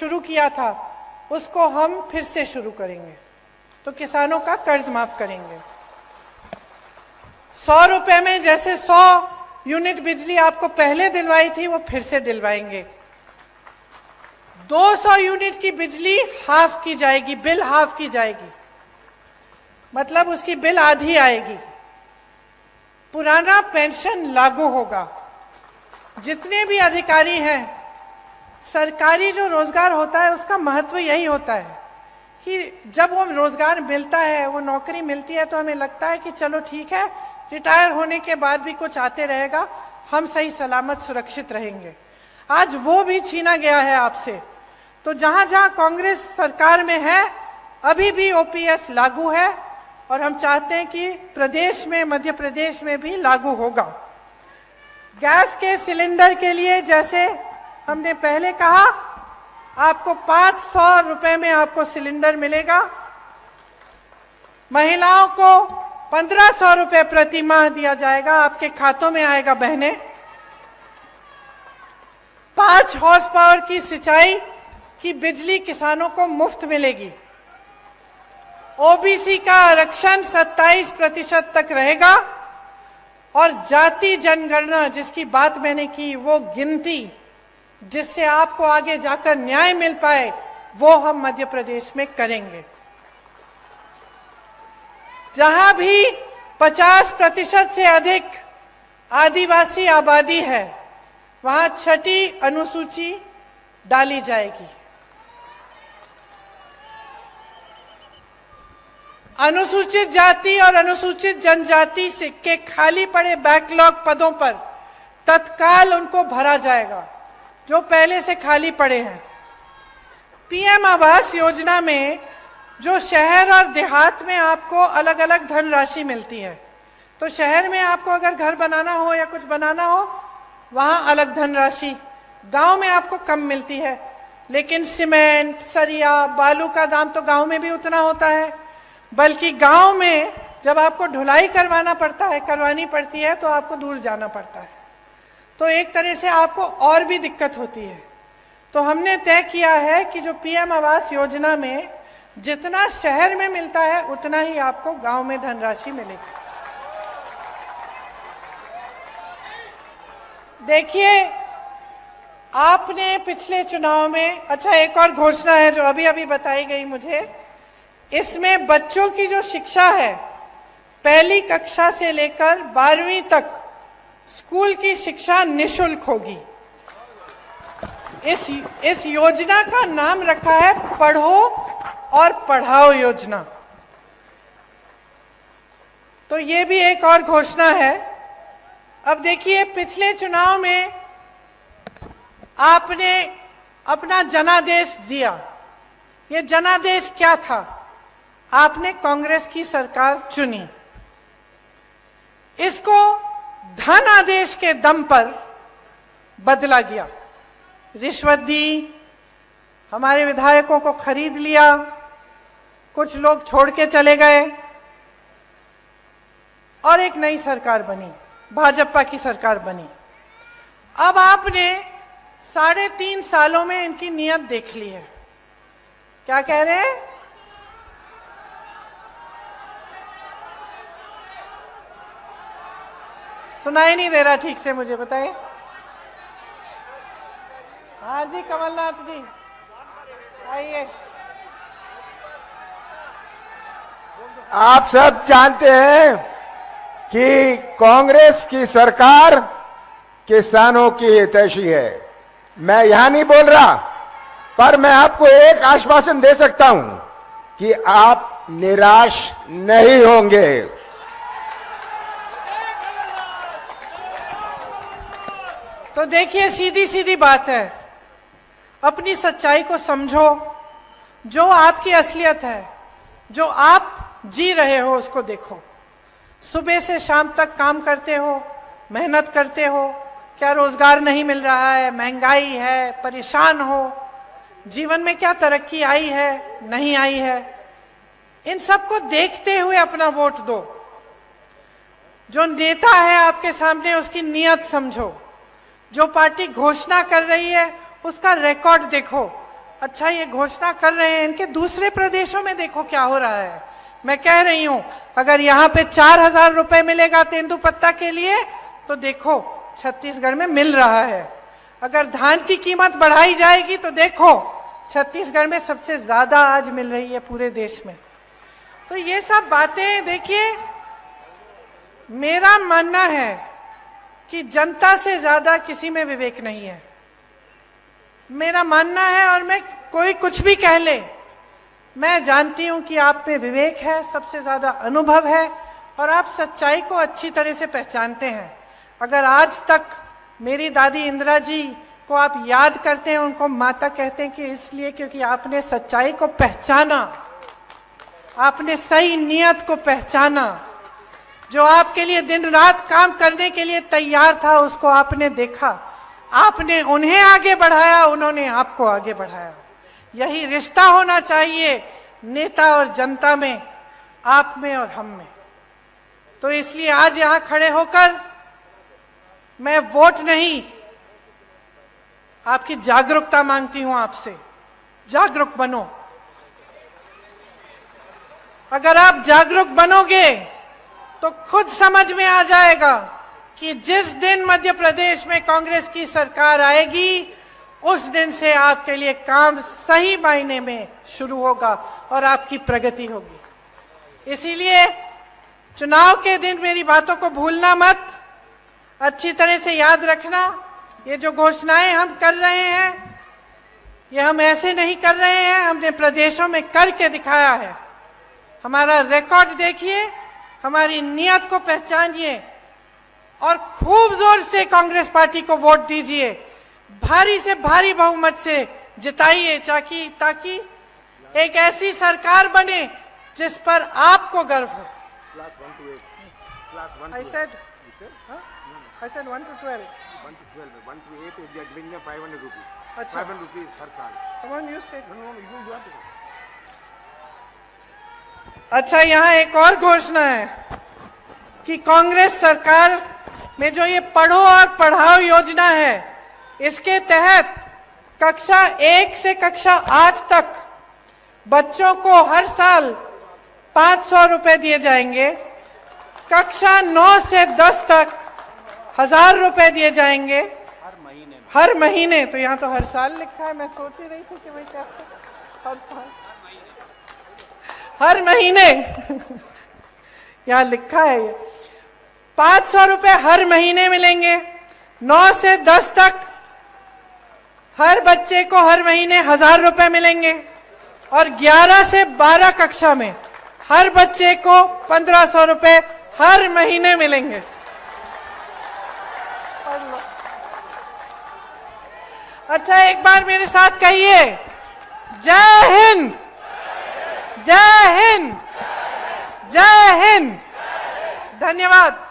शुरू किया था उसको हम फिर से शुरू करेंगे। तो किसानों का कर्ज माफ करेंगे। 100 रुपए में जैसे 100 यूनिट बिजली आपको पहले दिलवाई थी वो फिर से दिलवाएंगे। 200 यूनिट की बिजली हाफ की जाएगी, बिल हाफ की जाएगी, मतलब उसकी बिल आधी आएगी। पुराना पेंशन लागू होगा। जितने भी अधिकारी हैं, सरकारी जो रोजगार होता है उसका महत्व यही होता है कि जब वो रोजगार मिलता है, वो नौकरी मिलती है, तो हमें लगता है कि चलो ठीक है, रिटायर होने के बाद भी कुछ आते रहेगा, हम सही सलामत सुरक्षित रहेंगे। आज वो भी छीना गया है आपसे। तो जहां जहां कांग्रेस सरकार में है अभी भी ओपीएस लागू है और हम चाहते हैं कि प्रदेश में, मध्य प्रदेश में भी लागू होगा। गैस के सिलेंडर के लिए जैसे हमने पहले कहा, आपको 500 रुपए में आपको सिलेंडर मिलेगा। महिलाओं को 1500 रुपए प्रति माह दिया जाएगा, आपके खातों में आएगा बहनें। 5 हॉर्स पावर की सिंचाई की बिजली किसानों को मुफ्त मिलेगी। ओबीसी का आरक्षण 27% तक रहेगा और जाति जनगणना जिसकी बात मैंने की, वो गिनती जिससे आपको आगे जाकर न्याय मिल पाए, वो हम मध्य प्रदेश में करेंगे। जहां भी 50% से अधिक आदिवासी आबादी है, वहां 6ठी अनुसूची डाली जाएगी। अनुसूचित जाति और अनुसूचित जनजाति के खाली पड़े बैकलॉग पदों पर तत्काल उनको भरा जाएगा, जो पहले से खाली पड़े हैं। पीएम आवास योजना में जो शहर और देहात में आपको अलग अलग धनराशि मिलती है, तो शहर में आपको अगर घर बनाना हो या कुछ बनाना हो, वहां अलग धनराशि, गांव में आपको कम मिलती है। लेकिन सीमेंट, सरिया, बालू का दाम तो गांव में भी उतना होता है, बल्कि गांव में जब आपको ढुलाई करवानी पड़ती है तो आपको दूर जाना पड़ता है। तो एक तरह से आपको और भी दिक्कत होती है। तो हमने तय किया है कि जो पीएम आवास योजना में जितना शहर में मिलता है उतना ही आपको गांव में धनराशि मिलेगी। देखिए, आपने पिछले चुनाव में, अच्छा एक और घोषणा है जो अभी अभी बताई गई मुझे, इसमें बच्चों की जो शिक्षा है, पहली कक्षा से लेकर 12वीं तक स्कूल की शिक्षा निशुल्क होगी। इस योजना का नाम रखा है पढ़ो और पढ़ाओ योजना। तो ये भी एक और घोषणा है। अब देखिए, पिछले चुनाव में आपने अपना जनादेश दिया। ये जनादेश क्या था? आपने कांग्रेस की सरकार चुनी। इसको धन आदेश के दम पर बदला गया। रिश्वत दी, हमारे विधायकों को खरीद लिया, कुछ लोग छोड़ के चले गए और एक नई सरकार बनी, भाजपा की सरकार बनी। अब आपने 3.5 सालों में इनकी नीयत देख ली है। क्या कह रहे हैं? सुनाई नहीं दे रहा ठीक से, मुझे बताइए। हाँ जी, कमलनाथ जी आइए। आप सब जानते हैं कि कांग्रेस की सरकार किसानों की हितैषी है। मैं यहां नहीं बोल रहा, पर मैं आपको एक आश्वासन दे सकता हूं कि आप निराश नहीं होंगे। तो देखिए, सीधी सीधी बात है, अपनी सच्चाई को समझो। जो आपकी असलियत है, जो आप जी रहे हो, उसको देखो। सुबह से शाम तक काम करते हो, मेहनत करते हो, क्या रोजगार नहीं मिल रहा है, महंगाई है, परेशान हो, जीवन में क्या तरक्की आई है, नहीं आई है, इन सबको देखते हुए अपना वोट दो। जो नेता है आपके सामने, उसकी नीयत समझो। जो पार्टी घोषणा कर रही है उसका रिकॉर्ड देखो। अच्छा ये घोषणा कर रहे हैं, इनके दूसरे प्रदेशों में देखो क्या हो रहा है। मैं कह रही हूं अगर यहाँ पे 4,000 रुपए मिलेगा तेंदुपत्ता के लिए, तो देखो छत्तीसगढ़ में मिल रहा है। अगर धान की कीमत बढ़ाई जाएगी तो देखो छत्तीसगढ़ में सबसे ज्यादा आज मिल रही है पूरे देश में। तो ये सब बातें देखिए, मेरा मानना है कि जनता से ज्यादा किसी में विवेक नहीं है, मेरा मानना है। और मैं कोई कुछ भी कह ले, मैं जानती हूं कि आप में विवेक है, सबसे ज्यादा अनुभव है और आप सच्चाई को अच्छी तरह से पहचानते हैं। अगर आज तक मेरी दादी इंदिरा जी को आप याद करते हैं, उनको माता कहते हैं कि इसलिए क्योंकि आपने सच्चाई को पहचाना, आपने सही नियत को पहचाना, जो आपके लिए दिन रात काम करने के लिए तैयार था उसको आपने देखा, आपने उन्हें आगे बढ़ाया, उन्होंने आपको आगे बढ़ाया। यही रिश्ता होना चाहिए नेता और जनता में, आप में और हम में। तो इसलिए आज यहां खड़े होकर मैं वोट नहीं, आपकी जागरूकता मांगती हूं आपसे। जागरूक बनो। अगर आप जागरूक बनोगे तो खुद समझ में आ जाएगा कि जिस दिन मध्य प्रदेश में कांग्रेस की सरकार आएगी उस दिन से आपके लिए काम सही मायने में शुरू होगा और आपकी प्रगति होगी। इसीलिए चुनाव के दिन मेरी बातों को भूलना मत, अच्छी तरह से याद रखना। ये जो घोषणाएं हम कर रहे हैं, ये हम ऐसे नहीं कर रहे हैं, हमने प्रदेशों में करके दिखाया है। हमारा रिकॉर्ड देखिए, हमारी नियत को पहचानिए और खूब जोर से कांग्रेस पार्टी को वोट दीजिए, भारी से भारी बहुमत से जिताइए, ताकि एक ऐसी सरकार बने जिस पर आपको गर्व हो। I said 1 to 12. 1 to 12. 1 to 8, we are giving them 500 rupees. अच्छा। 500 rupees हर साल। Come on, you say. No, you have to. अच्छा, यहाँ एक और घोषणा है कि कांग्रेस सरकार में जो ये पढ़ो और पढ़ाओ योजना है, इसके तहत कक्षा 1 से कक्षा 8 तक बच्चों को हर साल 500 रुपए दिए जाएंगे। कक्षा 9 से 10 तक 1,000 रुपए दिए जाएंगे हर महीने। तो यहाँ तो हर साल लिखा है, मैं सोच ही रही थी कि भाई कैसे हर साल, हर महीने यहाँ लिखा है। ये 500 रुपए हर महीने मिलेंगे। 9 से 10 तक हर बच्चे को हर महीने 1,000 रुपए मिलेंगे और 11 से 12 कक्षा में हर बच्चे को 1,500 रुपए हर महीने मिलेंगे। अच्छा, एक बार मेरे साथ कहिए, जय हिंद, जय हिंद, जय हिंद। धन्यवाद।